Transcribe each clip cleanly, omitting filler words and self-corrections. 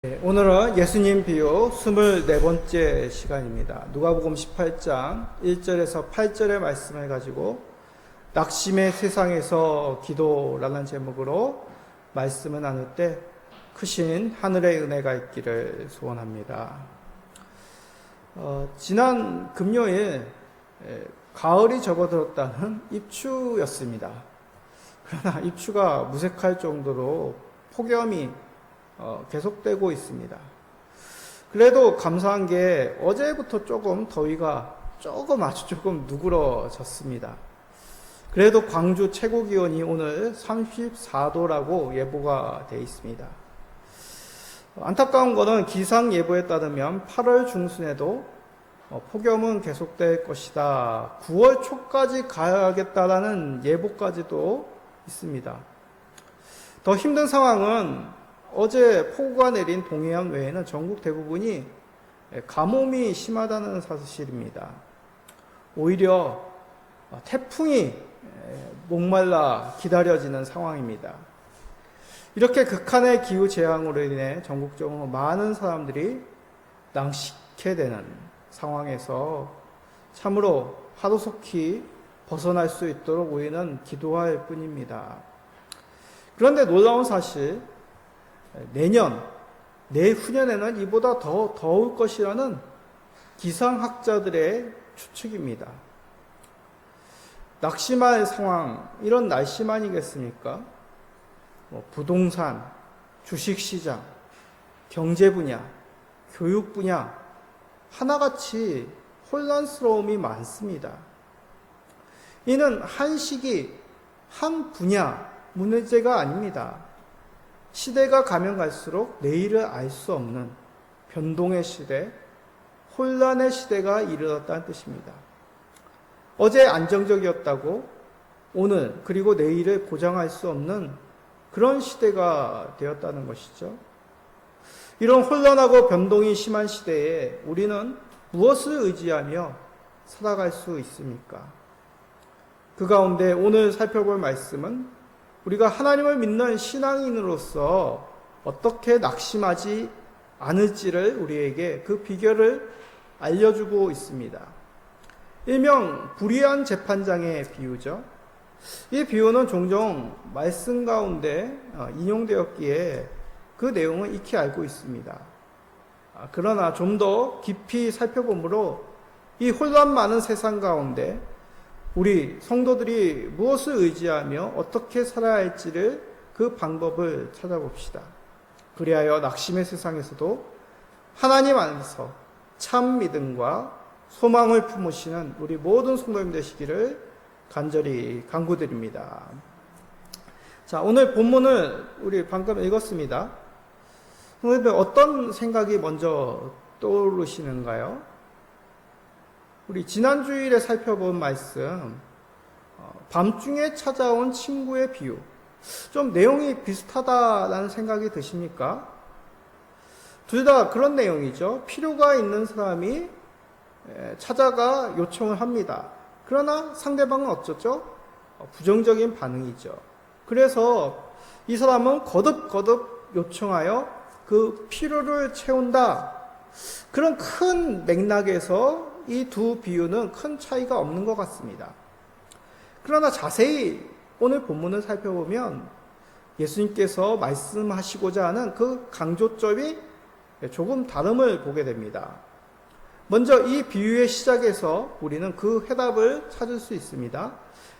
오늘은 예수님 비유 24번째 시간입니다. 누가복음 18장 1절에서 8절의 말씀을 가지고 낙심의 세상에서 기도라는 제목으로 말씀을 나눌 때 크신 하늘의 은혜가 있기를 소원합니다. 지난 금요일 가을이 접어들었다는 입추였습니다. 그러나 입추가 무색할 정도로 폭염이 계속되고 있습니다. 그래도 감사한 게 어제부터 조금 더위가 아주 조금 누그러졌습니다. 그래도 광주 최고 기온이 오늘 34도라고 예보가 되어 있습니다. 안타까운 것은 기상 예보에 따르면 8월 중순에도 폭염은 계속될 것이다. 9월 초까지 가야겠다라는 예보까지도 있습니다. 더 힘든 상황은 어제 폭우가 내린 동해안 외에는 전국 대부분이 가뭄이 심하다는 사실입니다. 오히려 태풍이 목말라 기다려지는 상황입니다. 이렇게 극한의 기후 재앙으로 인해 전국적으로 많은 사람들이 낭식해 되는 상황에서 참으로 하루속히 벗어날 수 있도록 우리는 기도할 뿐입니다. 그런데 놀라운 사실, 내후년에는 이보다 더 더울 것이라는 기상학자들의 추측입니다. 낙심할 상황, 이런 날씨만이겠습니까? 부동산, 주식시장, 경제 분야, 교육 분야, 하나같이 혼란스러움이 많습니다. 이는 한 시기, 한 분야, 문제가 아닙니다. 시대가 가면 갈수록 내일을 알 수 없는 변동의 시대, 혼란의 시대가 이르렀다는 뜻입니다. 어제 안정적이었다고 오늘 그리고 내일을 보장할 수 없는 그런 시대가 되었다는 것이죠. 이런 혼란하고 변동이 심한 시대에 우리는 무엇을 의지하며 살아갈 수 있습니까? 그 가운데 오늘 살펴볼 말씀은 우리가 하나님을 믿는 신앙인으로서 어떻게 낙심하지 않을지를 우리에게 그 비결을 알려주고 있습니다. 일명 불의한 재판장의 비유죠. 이 비유는 종종 말씀 가운데 인용되었기에 그 내용은 익히 알고 있습니다. 그러나 좀 더 깊이 살펴보므로 이 혼란 많은 세상 가운데 우리 성도들이 무엇을 의지하며 어떻게 살아야 할지를 그 방법을 찾아봅시다. 그리하여 낙심의 세상에서도 하나님 안에서 참 믿음과 소망을 품으시는 우리 모든 성도님 되시기를 간절히 간구드립니다. 자, 오늘 본문을 우리 방금 읽었습니다. 선생님, 어떤 생각이 먼저 떠오르시는가요? 우리 지난 주일에 살펴본 말씀, 밤중에 찾아온 친구의 비유, 좀 내용이 비슷하다라는 생각이 드십니까? 둘 다 그런 내용이죠. 필요가 있는 사람이 찾아가 요청을 합니다. 그러나 상대방은 어쩌죠? 부정적인 반응이죠. 그래서 이 사람은 거듭거듭 요청하여 그 필요를 채운다. 그런 큰 맥락에서 이 두 비유는 큰 차이가 없는 것 같습니다. 그러나 자세히 오늘 본문을 살펴보면 예수님께서 말씀하시고자 하는 그 강조점이 조금 다름을 보게 됩니다. 먼저 이 비유의 시작에서 우리는 그 해답을 찾을 수 있습니다.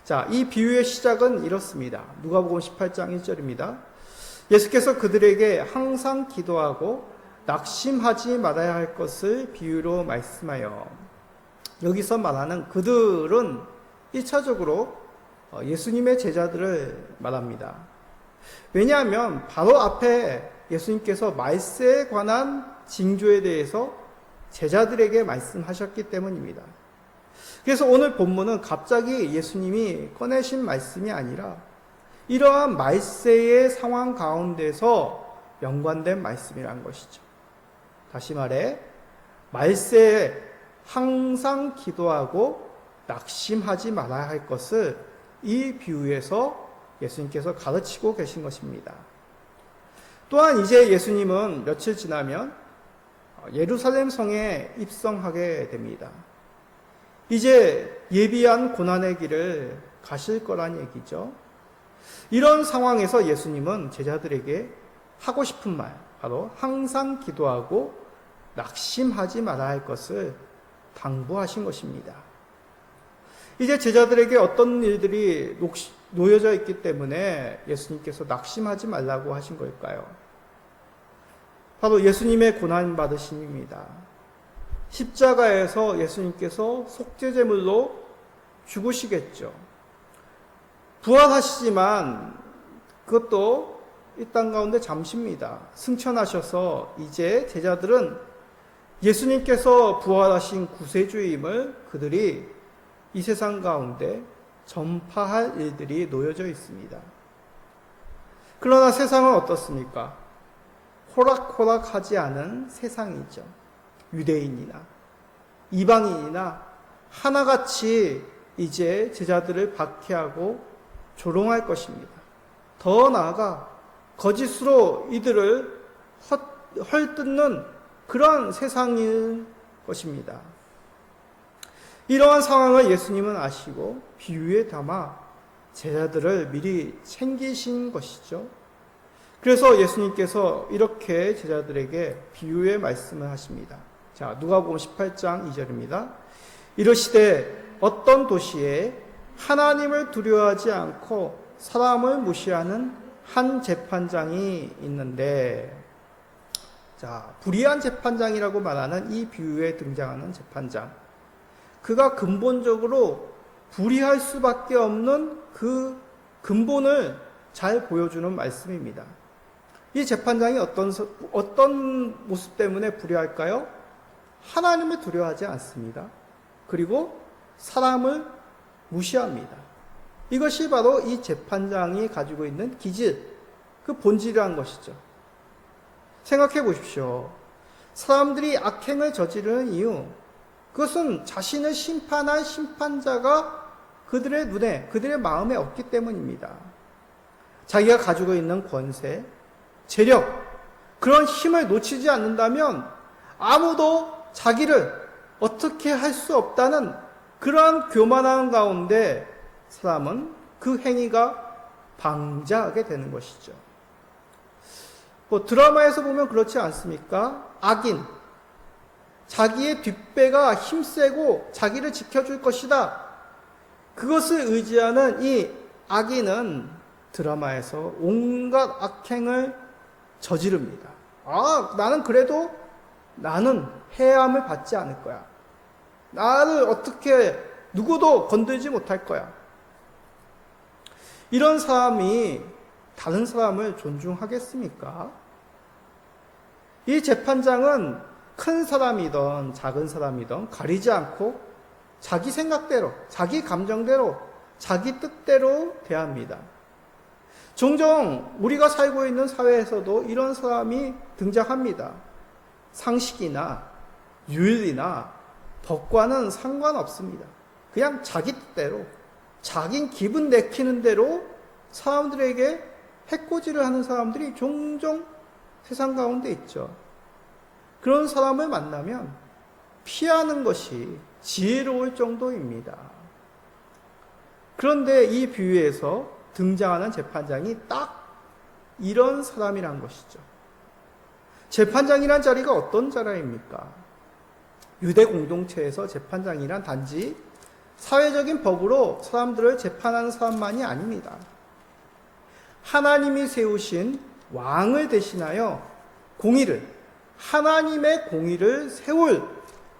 자, 이 비유의 시작은 이렇습니다. 누가복음 18장 1절입니다. 예수께서 그들에게 항상 기도하고 낙심하지 말아야 할 것을 비유로 말씀하여, 여기서 말하는 그들은 1차적으로 예수님의 제자들을 말합니다. 왜냐하면 바로 앞에 예수님께서 말세에 관한 징조에 대해서 제자들에게 말씀하셨기 때문입니다. 그래서 오늘 본문은 갑자기 예수님이 꺼내신 말씀이 아니라 이러한 말세의 상황 가운데서 연관된 말씀이라는 것이죠. 다시 말해 말세에 항상 기도하고 낙심하지 말아야 할 것을 이 비유에서 예수님께서 가르치고 계신 것입니다. 또한 이제 예수님은 며칠 지나면 예루살렘 성에 입성하게 됩니다. 이제 예비한 고난의 길을 가실 거란 얘기죠. 이런 상황에서 예수님은 제자들에게 하고 싶은 말, 바로 항상 기도하고 낙심하지 말아야 할 것을 당부하신 것입니다. 이제 제자들에게 어떤 일들이 놓여져 있기 때문에 예수님께서 낙심하지 말라고 하신 걸까요? 바로 예수님의 고난받으심입니다. 십자가에서 예수님께서 속죄제물로 죽으시겠죠. 부활하시지만 그것도 이 땅 가운데 잠시입니다. 승천하셔서 이제 제자들은 예수님께서 부활하신 구세주임을 그들이 이 세상 가운데 전파할 일들이 놓여져 있습니다. 그러나 세상은 어떻습니까? 호락호락하지 않은 세상이죠. 유대인이나 이방인이나 하나같이 이제 제자들을 박해하고 조롱할 것입니다. 더 나아가 거짓으로 이들을 헐뜯는 그러한 세상일 것입니다. 이러한 상황을 예수님은 아시고 비유에 담아 제자들을 미리 챙기신 것이죠. 그래서 예수님께서 이렇게 제자들에게 비유의 말씀을 하십니다. 자, 누가복음 18장 2절입니다. 이르시되 어떤 도시에 하나님을 두려워하지 않고 사람을 무시하는 한 재판장이 있는데, 자, 불의한 재판장이라고 말하는 이 비유에 등장하는 재판장, 그가 근본적으로 불의할 수밖에 없는 그 근본을 잘 보여주는 말씀입니다. 이 재판장이 어떤 모습 때문에 불의할까요? 하나님을 두려워하지 않습니다. 그리고 사람을 무시합니다. 이것이 바로 이 재판장이 가지고 있는 기질, 그 본질이라는 것이죠. 생각해 보십시오. 사람들이 악행을 저지르는 이유, 그것은 자신을 심판할 심판자가 그들의 눈에, 그들의 마음에 없기 때문입니다. 자기가 가지고 있는 권세, 재력, 그런 힘을 놓치지 않는다면 아무도 자기를 어떻게 할 수 없다는 그러한 교만한 가운데 사람은 그 행위가 방자하게 되는 것이죠. 드라마에서 보면 그렇지 않습니까? 악인, 자기의 뒷배가 힘세고 자기를 지켜줄 것이다. 그것을 의지하는 이 악인은 드라마에서 온갖 악행을 저지릅니다. 나는 그래도 나는 해함을 받지 않을 거야. 나를 어떻게 누구도 건들지 못할 거야. 이런 사람이 다른 사람을 존중하겠습니까? 이 재판장은 큰 사람이든 작은 사람이든 가리지 않고 자기 생각대로, 자기 감정대로, 자기 뜻대로 대합니다. 종종 우리가 살고 있는 사회에서도 이런 사람이 등장합니다. 상식이나 윤리나 법과는 상관없습니다. 그냥 자기 뜻대로, 자기 기분 내키는 대로 사람들에게 해코지를 하는 사람들이 종종 세상 가운데 있죠. 그런 사람을 만나면 피하는 것이 지혜로울 정도입니다. 그런데 이 비유에서 등장하는 재판장이 딱 이런 사람이란 것이죠. 재판장이란 자리가 어떤 자리입니까? 유대 공동체에서 재판장이란 단지 사회적인 법으로 사람들을 재판하는 사람만이 아닙니다. 하나님이 세우신 왕을 대신하여 공의를, 하나님의 공의를 세울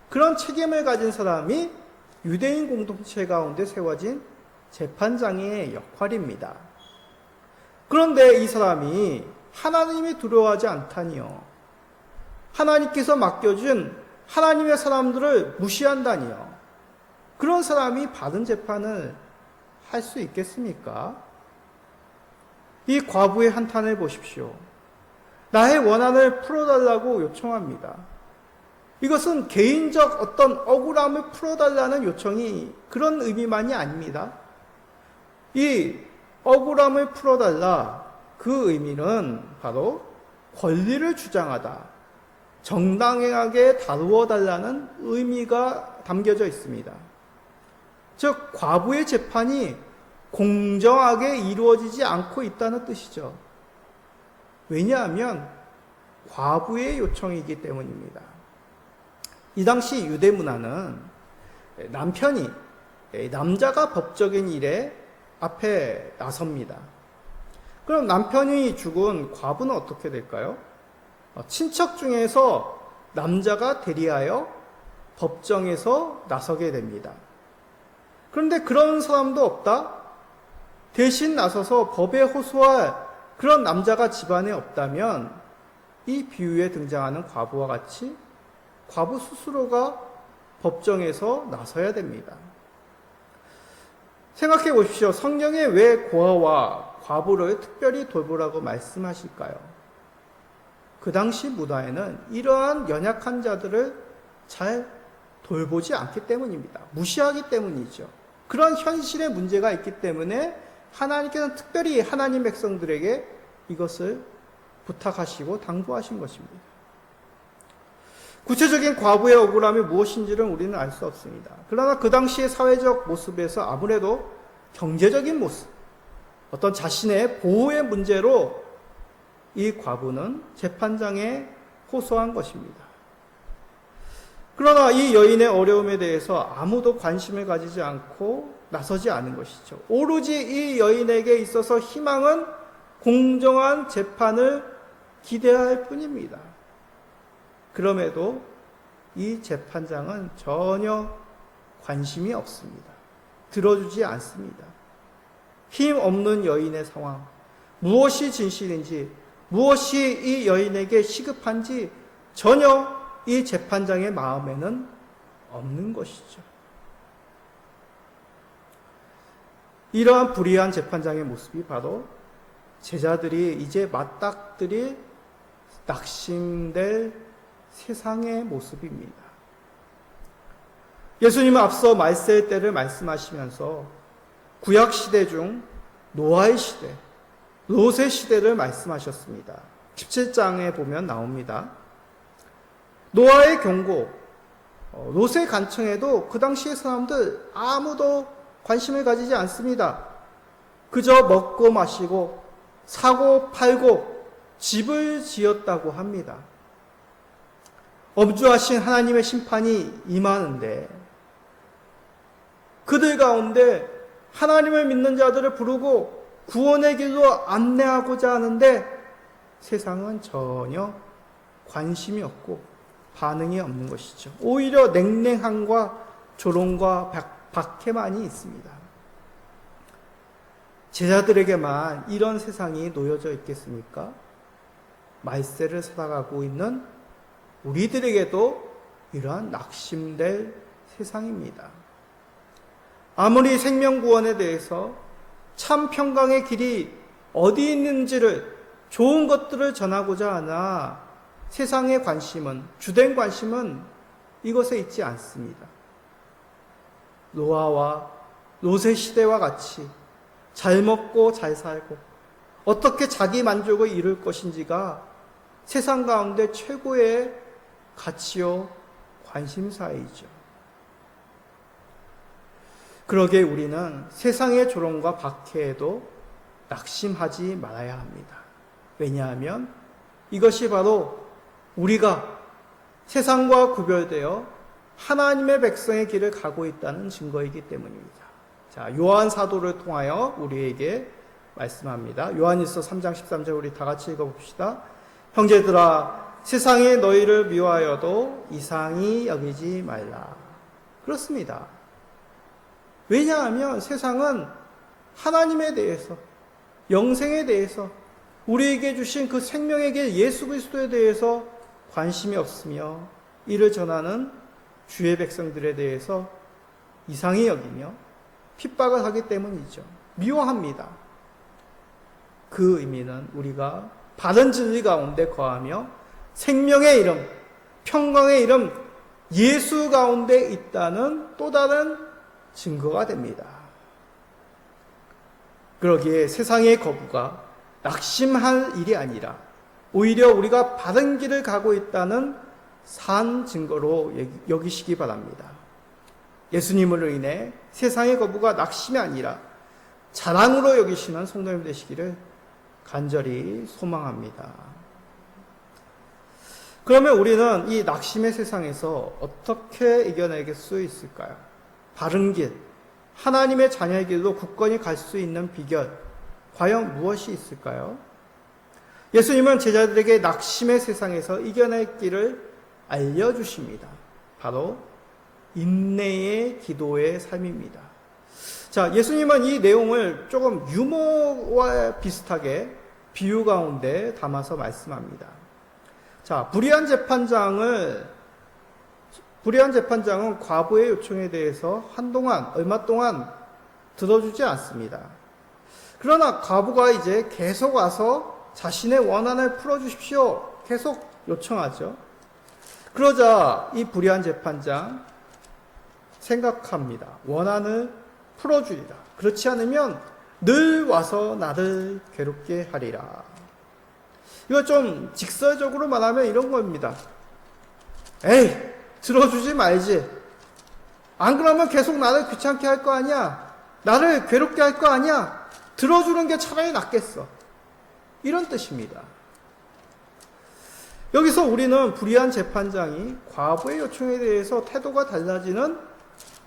그런 책임을 가진 사람이 유대인 공동체 가운데 세워진 재판장의 역할입니다. 그런데 이 사람이 하나님이 두려워하지 않다니요. 하나님께서 맡겨준 하나님의 사람들을 무시한다니요. 그런 사람이 받은 재판을 할 수 있겠습니까? 이 과부의 한탄을 보십시오. 나의 원한을 풀어달라고 요청합니다. 이것은 개인적 어떤 억울함을 풀어달라는 요청이 그런 의미만이 아닙니다. 이 억울함을 풀어달라, 그 의미는 바로 권리를 주장하다, 정당하게 다루어 달라는 의미가 담겨져 있습니다. 즉 과부의 재판이 공정하게 이루어지지 않고 있다는 뜻이죠. 왜냐하면 과부의 요청이기 때문입니다. 이 당시 유대 문화는 남편이 남자가 법적인 일에 앞에 나섭니다. 그럼 남편이 죽은 과부는 어떻게 될까요? 친척 중에서 남자가 대리하여 법정에서 나서게 됩니다. 그런데 그런 사람도 없다? 대신 나서서 법에 호소할 그런 남자가 집안에 없다면 이 비유에 등장하는 과부와 같이 과부 스스로가 법정에서 나서야 됩니다. 생각해 보십시오. 성경에 왜 고아와 과부를 특별히 돌보라고 말씀하실까요? 그 당시 문화에는 이러한 연약한 자들을 잘 돌보지 않기 때문입니다. 무시하기 때문이죠. 그런 현실의 문제가 있기 때문에 하나님께서는 특별히 하나님 백성들에게 이것을 부탁하시고 당부하신 것입니다. 구체적인 과부의 억울함이 무엇인지는 우리는 알 수 없습니다. 그러나 그 당시의 사회적 모습에서 아무래도 경제적인 모습, 어떤 자신의 보호의 문제로 이 과부는 재판장에 호소한 것입니다. 그러나 이 여인의 어려움에 대해서 아무도 관심을 가지지 않고 나서지 않은 것이죠. 오로지 이 여인에게 있어서 희망은 공정한 재판을 기대할 뿐입니다. 그럼에도 이 재판장은 전혀 관심이 없습니다. 들어주지 않습니다. 힘 없는 여인의 상황, 무엇이 진실인지, 무엇이 이 여인에게 시급한지 전혀 이 재판장의 마음에는 없는 것이죠. 이러한 불의한 재판장의 모습이 바로 제자들이 이제 맞닥뜨릴 낙심될 세상의 모습입니다. 예수님은 앞서 말세의 때를 말씀하시면서 구약시대 중 노아의 시대, 롯의 시대를 말씀하셨습니다. 17장에 보면 나옵니다. 노아의 경고, 롯의 간청에도 그 당시의 사람들 아무도 관심을 가지지 않습니다. 그저 먹고 마시고 사고 팔고 집을 지었다고 합니다. 엄주하신 하나님의 심판이 임하는데 그들 가운데 하나님을 믿는 자들을 부르고 구원의 길로 안내하고자 하는데 세상은 전혀 관심이 없고 반응이 없는 것이죠. 오히려 냉랭함과 조롱과 박해만이 있습니다. 제자들에게만 이런 세상이 놓여져 있겠습니까? 말세를 살아가고 있는 우리들에게도 이러한 낙심될 세상입니다. 아무리 생명구원에 대해서 참 평강의 길이 어디 있는지를 좋은 것들을 전하고자 하나 세상의 관심은, 주된 관심은 이것에 있지 않습니다. 노아와 롯의 시대와 같이 잘 먹고 잘 살고 어떻게 자기 만족을 이룰 것인지가 세상 가운데 최고의 가치요 관심사이죠. 그러기에 우리는 세상의 조롱과 박해에도 낙심하지 말아야 합니다. 왜냐하면 이것이 바로 우리가 세상과 구별되어 하나님의 백성의 길을 가고 있다는 증거이기 때문입니다. 자, 요한 사도를 통하여 우리에게 말씀합니다. 요한일서 3장 13절 우리 다 같이 읽어봅시다. 형제들아, 세상이 너희를 미워하여도 이상히 여기지 말라. 그렇습니다. 왜냐하면 세상은 하나님에 대해서, 영생에 대해서, 우리에게 주신 그 생명의 길 예수 그리스도에 대해서 관심이 없으며 이를 전하는 주의 백성들에 대해서 이상히 여기며 핍박을 하기 때문이죠. 미워합니다. 그 의미는 우리가 바른 진리 가운데 거하며 생명의 이름, 평강의 이름 예수 가운데 있다는 또 다른 증거가 됩니다. 그러기에 세상의 거부가 낙심할 일이 아니라 오히려 우리가 바른 길을 가고 있다는 산 증거로 여기시기 바랍니다. 예수님으로 인해 세상의 거부가 낙심이 아니라 자랑으로 여기시는 성도님 되시기를 간절히 소망합니다. 그러면 우리는 이 낙심의 세상에서 어떻게 이겨내길 수 있을까요? 바른 길, 하나님의 자녀의 길로 굳건히 갈 수 있는 비결, 과연 무엇이 있을까요? 예수님은 제자들에게 낙심의 세상에서 이겨낼 길을 알려주십니다. 바로 인내의 기도의 삶입니다. 자, 예수님은 이 내용을 조금 유머와 비슷하게 비유 가운데 담아서 말씀합니다. 자, 불의한 재판장은 과부의 요청에 대해서 얼마 동안 들어주지 않습니다. 그러나 과부가 이제 계속 와서 자신의 원한을 풀어주십시오. 계속 요청하죠. 그러자 이 불의한 재판장 생각합니다. 원한을 풀어주리라. 그렇지 않으면 늘 와서 나를 괴롭게 하리라. 이거 좀 직설적으로 말하면 이런 겁니다. 에이, 들어주지 말지. 안 그러면 계속 나를 귀찮게 할 거 아니야. 나를 괴롭게 할 거 아니야. 들어주는 게 차라리 낫겠어. 이런 뜻입니다. 여기서 우리는 불의한 재판장이 과부의 요청에 대해서 태도가 달라지는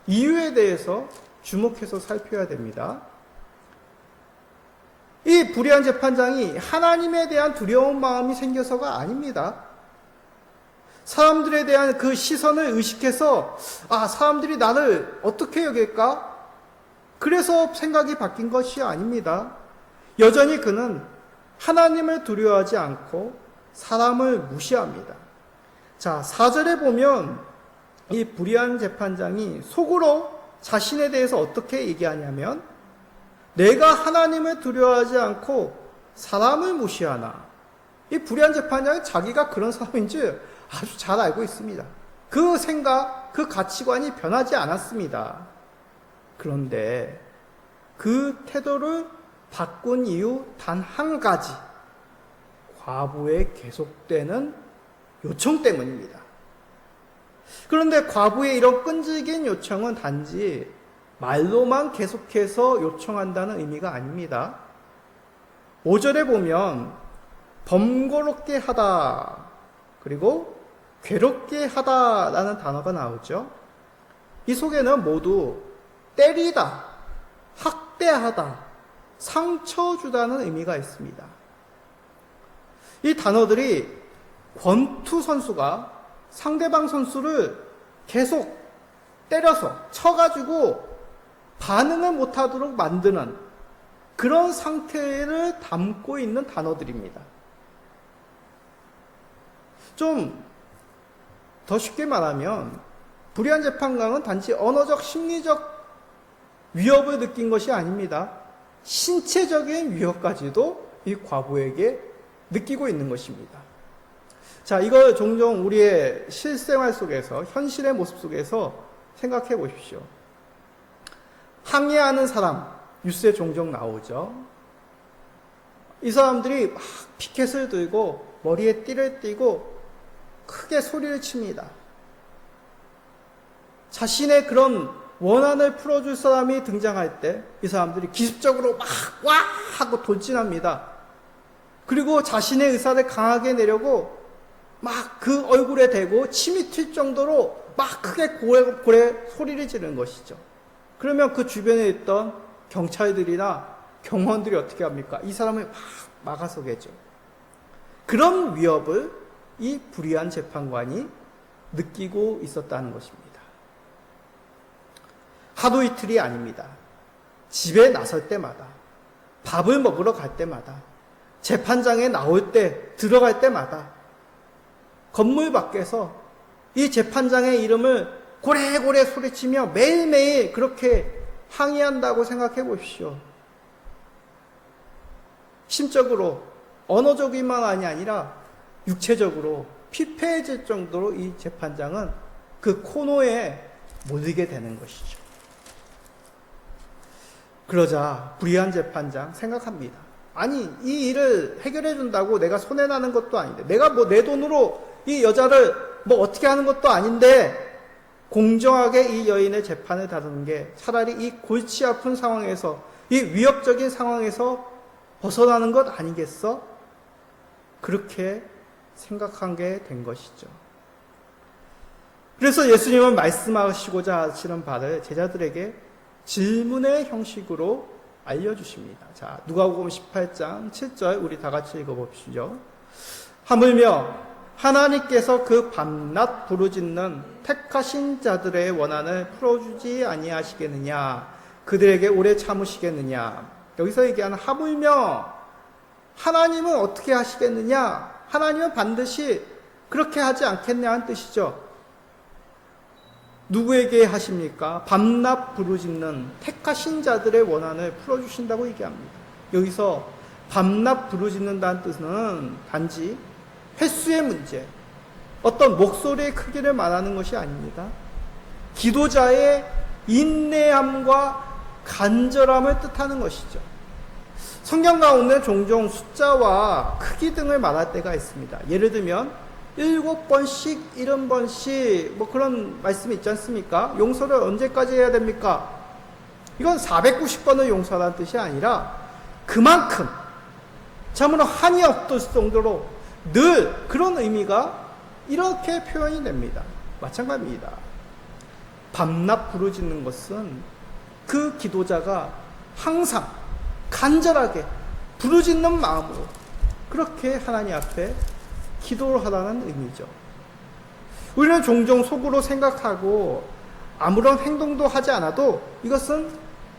이유에 대해서 주목해서 살펴야 됩니다. 이 불의한 재판장이 하나님에 대한 두려운 마음이 생겨서가 아닙니다. 사람들에 대한 그 시선을 의식해서 사람들이 나를 어떻게 여길까? 그래서 생각이 바뀐 것이 아닙니다. 여전히 그는 하나님을 두려워하지 않고 사람을 무시합니다. 자, 4절에 보면 이 불의한 재판장이 속으로 자신에 대해서 어떻게 얘기하냐면 내가 하나님을 두려워하지 않고 사람을 무시하나. 이 불의한 재판장이 자기가 그런 사람인지 아주 잘 알고 있습니다. 그 생각, 그 가치관이 변하지 않았습니다. 그런데 그 태도를 바꾼 이유 단 한 가지. 과부의 계속되는 요청 때문입니다. 그런데 과부의 이런 끈질긴 요청은 단지 말로만 계속해서 요청한다는 의미가 아닙니다. 5절에 보면 번거롭게 하다 그리고 괴롭게 하다라는 단어가 나오죠. 이 속에는 모두 때리다, 학대하다, 상처 주다는 의미가 있습니다. 이 단어들이 권투 선수가 상대방 선수를 계속 때려서 쳐가지고 반응을 못하도록 만드는 그런 상태를 담고 있는 단어들입니다. 좀 더 쉽게 말하면 불의한 재판관은 단지 언어적, 심리적 위협을 느낀 것이 아닙니다. 신체적인 위협까지도 이 과부에게 느끼고 있는 것입니다. 자, 이걸 종종 우리의 실생활 속에서, 현실의 모습 속에서 생각해 보십시오. 항의하는 사람, 뉴스에 종종 나오죠. 이 사람들이 막 피켓을 들고 머리에 띠를 띠고 크게 소리를 칩니다. 자신의 그런 원한을 풀어줄 사람이 등장할 때 이 사람들이 기습적으로 막 와! 하고 돌진합니다. 그리고 자신의 의사를 강하게 내려고 막 그 얼굴에 대고 침이 튈 정도로 막 크게 고래 소리를 지르는 것이죠. 그러면 그 주변에 있던 경찰들이나 경호원들이 어떻게 합니까? 이 사람을 막 막아서겠죠. 그런 위협을 이 불의한 재판관이 느끼고 있었다는 것입니다. 하루 이틀이 아닙니다. 집에 나설 때마다, 밥을 먹으러 갈 때마다, 재판장에 나올 때, 들어갈 때마다 건물 밖에서 이 재판장의 이름을 고래고래 소리치며 매일매일 그렇게 항의한다고 생각해 보십시오. 심적으로, 언어적인만이 아니라 육체적으로 피폐해질 정도로 이 재판장은 그 코너에 몰리게 되는 것이죠. 그러자 불의한 재판장 생각합니다. 아니, 이 일을 해결해 준다고 내가 손해나는 것도 아닌데, 내가 뭐 내 돈으로 이 여자를 뭐 어떻게 하는 것도 아닌데, 공정하게 이 여인의 재판을 다루는 게 차라리 이 골치 아픈 상황에서, 이 위협적인 상황에서 벗어나는 것 아니겠어? 그렇게 생각한 게 된 것이죠. 그래서 예수님은 말씀하시고자 하시는 바를 제자들에게 질문의 형식으로 알려주십니다. 자, 누가복음 18장 7절 우리 다 같이 읽어봅시죠. 하물며 하나님께서 그 밤낮 부르짖는 택하신 자들의 원한을 풀어주지 아니하시겠느냐, 그들에게 오래 참으시겠느냐. 여기서 얘기하는 하물며 하나님은 어떻게 하시겠느냐, 하나님은 반드시 그렇게 하지 않겠냐는 뜻이죠. 누구에게 하십니까? 밤낮 부르짖는 택하신 자들의 원한을 풀어주신다고 얘기합니다. 여기서 밤낮 부르짖는다는 뜻은 단지 횟수의 문제, 어떤 목소리의 크기를 말하는 것이 아닙니다. 기도자의 인내함과 간절함을 뜻하는 것이죠. 성경 가운데 종종 숫자와 크기 등을 말할 때가 있습니다. 예를 들면 7번씩 70번씩 뭐 그런 말씀이 있지 않습니까? 용서를 언제까지 해야 됩니까? 이건 490번을 용서하라는 뜻이 아니라 그만큼 참으로 한이 없을 정도로 늘 그런 의미가 이렇게 표현이 됩니다. 마찬가지입니다. 밤낮 부르짖는 것은 그 기도자가 항상 간절하게 부르짖는 마음으로 그렇게 하나님 앞에 기도를 하라는 의미죠. 우리는 종종 속으로 생각하고 아무런 행동도 하지 않아도 이것은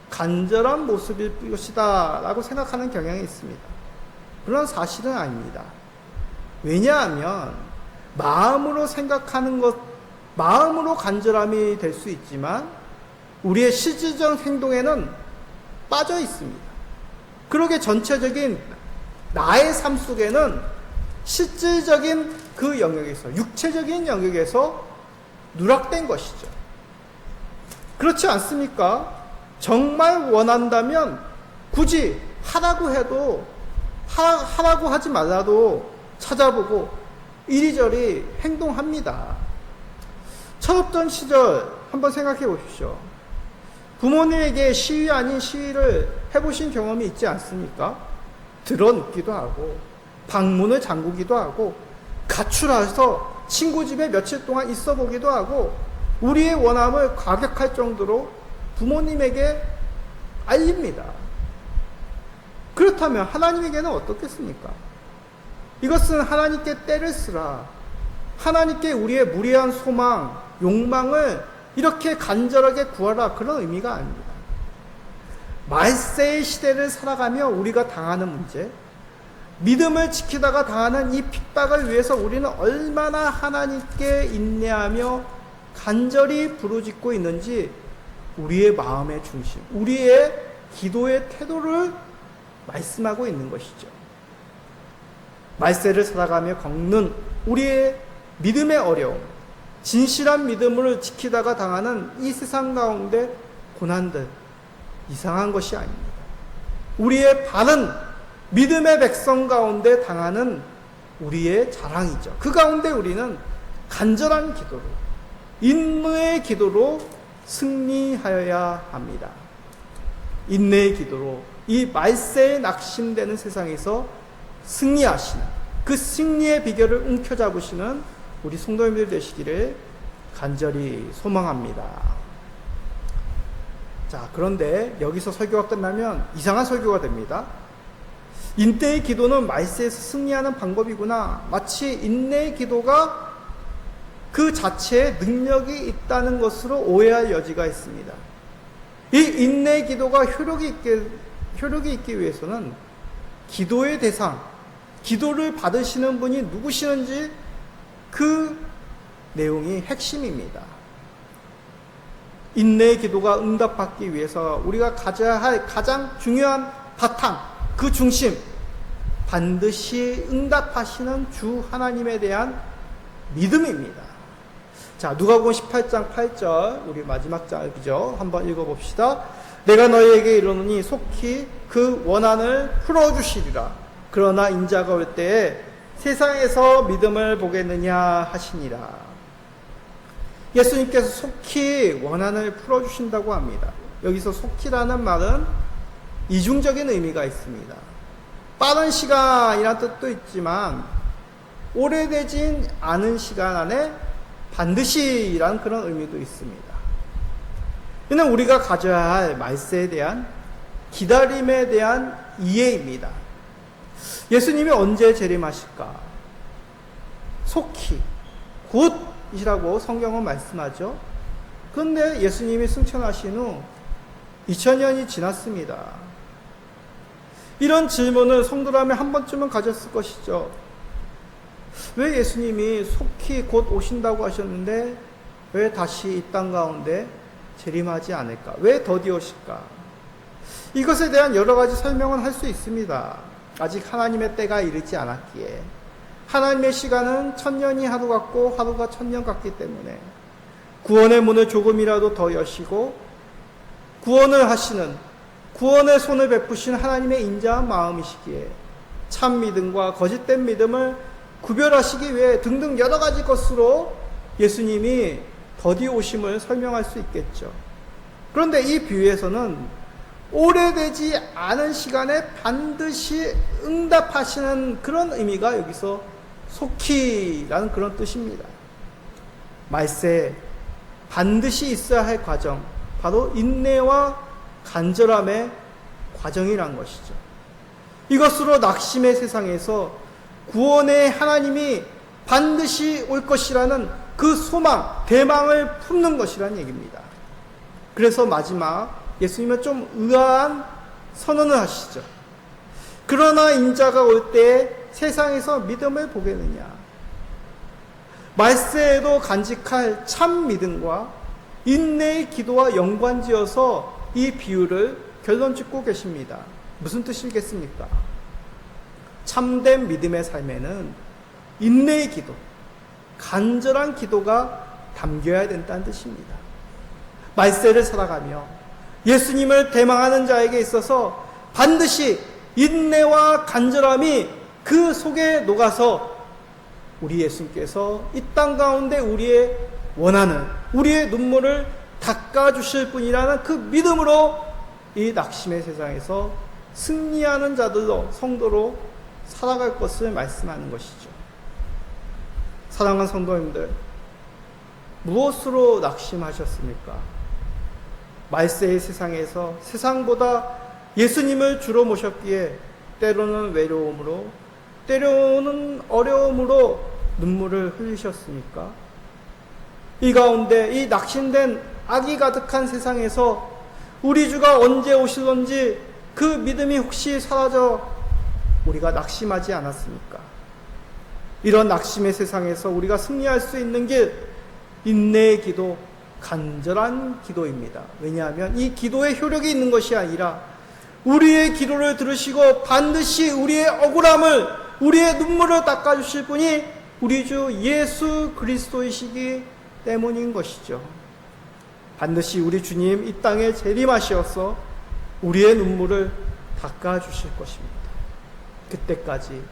간절한 모습일 것이다 라고 생각하는 경향이 있습니다. 그런 사실은 아닙니다. 왜냐하면 마음으로 생각하는 것, 마음으로 간절함이 될 수 있지만 우리의 실질적 행동에는 빠져 있습니다. 그러게 전체적인 나의 삶 속에는 실질적인 그 영역에서, 육체적인 영역에서 누락된 것이죠. 그렇지 않습니까? 정말 원한다면 굳이 하라고 해도, 하라고 하지 말라도 찾아보고 이리저리 행동합니다. 철없던 시절 한번 생각해 보십시오. 부모님에게 시위 아닌 시위를 해보신 경험이 있지 않습니까? 들어눕기도 하고 방문을 잠그기도 하고 가출해서 친구 집에 며칠 동안 있어 보기도 하고 우리의 원함을 과격할 정도로 부모님에게 알립니다. 그렇다면 하나님에게는 어떻겠습니까? 이것은 하나님께 때를 쓰라, 하나님께 우리의 무리한 소망, 욕망을 이렇게 간절하게 구하라, 그런 의미가 아닙니다. 말세의 시대를 살아가며 우리가 당하는 문제, 믿음을 지키다가 당하는 이 핍박을 위해서 우리는 얼마나 하나님께 인내하며 간절히 부르짖고 있는지 우리의 마음의 중심, 우리의 기도의 태도를 말씀하고 있는 것이죠. 말세를 살아가며 겪는 우리의 믿음의 어려움, 진실한 믿음을 지키다가 당하는 이 세상 가운데 고난들, 이상한 것이 아닙니다. 우리의 바른 믿음의 백성 가운데 당하는 우리의 자랑이죠. 그 가운데 우리는 간절한 기도로, 인내의 기도로 승리하여야 합니다. 인내의 기도로 이 말세에 낙심되는 세상에서 승리하시는, 그 승리의 비결을 움켜잡으시는 우리 성도님들 되시기를 간절히 소망합니다. 자, 그런데 여기서 설교가 끝나면 이상한 설교가 됩니다. 인내의 기도는 말세에서 승리하는 방법이구나, 마치 인내의 기도가 그 자체에 능력이 있다는 것으로 오해할 여지가 있습니다. 이 인내의 기도가 효력이 있기 위해서는 기도의 대상, 기도를 받으시는 분이 누구시는지 그 내용이 핵심입니다. 인내의 기도가 응답받기 위해서 우리가 가져야 할 가장 중요한 바탕, 그 중심, 반드시 응답하시는 주 하나님에 대한 믿음입니다. 자, 누가복음 18장 8절, 우리 마지막 장이죠. 한번 읽어봅시다. 내가 너희에게 이르노니 속히 그 원한을 풀어주시리라. 그러나 인자가 올 때에 세상에서 믿음을 보겠느냐 하시니라. 예수님께서 속히 원한을 풀어주신다고 합니다. 여기서 속히라는 말은 이중적인 의미가 있습니다. 빠른 시간이라는 뜻도 있지만 오래되진 않은 시간 안에 반드시라는 그런 의미도 있습니다. 이는 우리가 가져야 할 말세에 대한 기다림에 대한 이해입니다. 예수님이 언제 재림하실까? 속히, 곧이라고 성경은 말씀하죠. 그런데 예수님이 승천하신 후 2000년이 지났습니다. 이런 질문을 성도라면 한 번쯤은 가졌을 것이죠. 왜 예수님이 속히 곧 오신다고 하셨는데 왜 다시 이 땅 가운데 재림하지 않을까? 왜 더디 오실까? 이것에 대한 여러 가지 설명은 할 수 있습니다. 아직 하나님의 때가 이르지 않았기에, 하나님의 시간은 1000년이 하루 같고 하루가 1000년 같기 때문에 구원의 문을 조금이라도 더 여시고 구원을 하시는, 구원의 손을 베푸신 하나님의 인자한 마음이시기에 참 믿음과 거짓된 믿음을 구별하시기 위해 등등 여러 가지 것으로 예수님이 더디 오심을 설명할 수 있겠죠. 그런데 이 비유에서는 오래되지 않은 시간에 반드시 응답하시는 그런 의미가 여기서 속히라는 그런 뜻입니다. 말세 반드시 있어야 할 과정, 바로 인내와 간절함의 과정이란 것이죠. 이것으로 낙심의 세상에서 구원의 하나님이 반드시 올 것이라는 그 소망, 대망을 품는 것이란 얘기입니다. 그래서 마지막 예수님은 좀 의아한 선언을 하시죠. 그러나 인자가 올 때에 세상에서 믿음을 보겠느냐. 말세에도 간직할 참 믿음과 인내의 기도와 연관지어서 이 비유를 결론 짓고 계십니다. 무슨 뜻이겠습니까? 참된 믿음의 삶에는 인내의 기도, 간절한 기도가 담겨야 된다는 뜻입니다. 말세를 살아가며 예수님을 대망하는 자에게 있어서 반드시 인내와 간절함이 그 속에 녹아서 우리 예수님께서 이 땅 가운데 우리의 원하는, 우리의 눈물을 닦아주실 분이라는 그 믿음으로 이 낙심의 세상에서 승리하는 자들로, 성도로 살아갈 것을 말씀하는 것이죠. 사랑하는 성도님들, 무엇으로 낙심하셨습니까? 말세의 세상에서 세상보다 예수님을 주로 모셨기에 때로는 외로움으로, 때로는 어려움으로 눈물을 흘리셨습니까? 이 가운데 이 낙심된 악이 가득한 세상에서 우리 주가 언제 오실런지 그 믿음이 혹시 사라져 우리가 낙심하지 않았습니까? 이런 낙심의 세상에서 우리가 승리할 수 있는 길, 인내의 기도, 간절한 기도입니다. 왜냐하면 이 기도에 효력이 있는 것이 아니라 우리의 기도를 들으시고 반드시 우리의 억울함을, 우리의 눈물을 닦아주실 분이 우리 주 예수 그리스도이시기 때문인 것이죠. 반드시 우리 주님 이 땅에 재림하시어서 우리의 눈물을 닦아주실 것입니다. 그때까지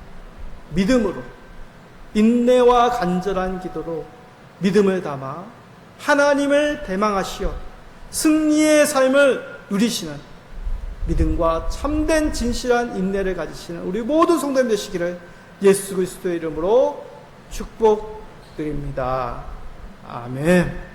믿음으로, 인내와 간절한 기도로 믿음을 담아 하나님을 대망하시어 승리의 삶을 누리시는 믿음과 참된 진실한 인내를 가지시는 우리 모든 성도님 되시기를 예수 그리스도의 이름으로 축복드립니다. 아멘.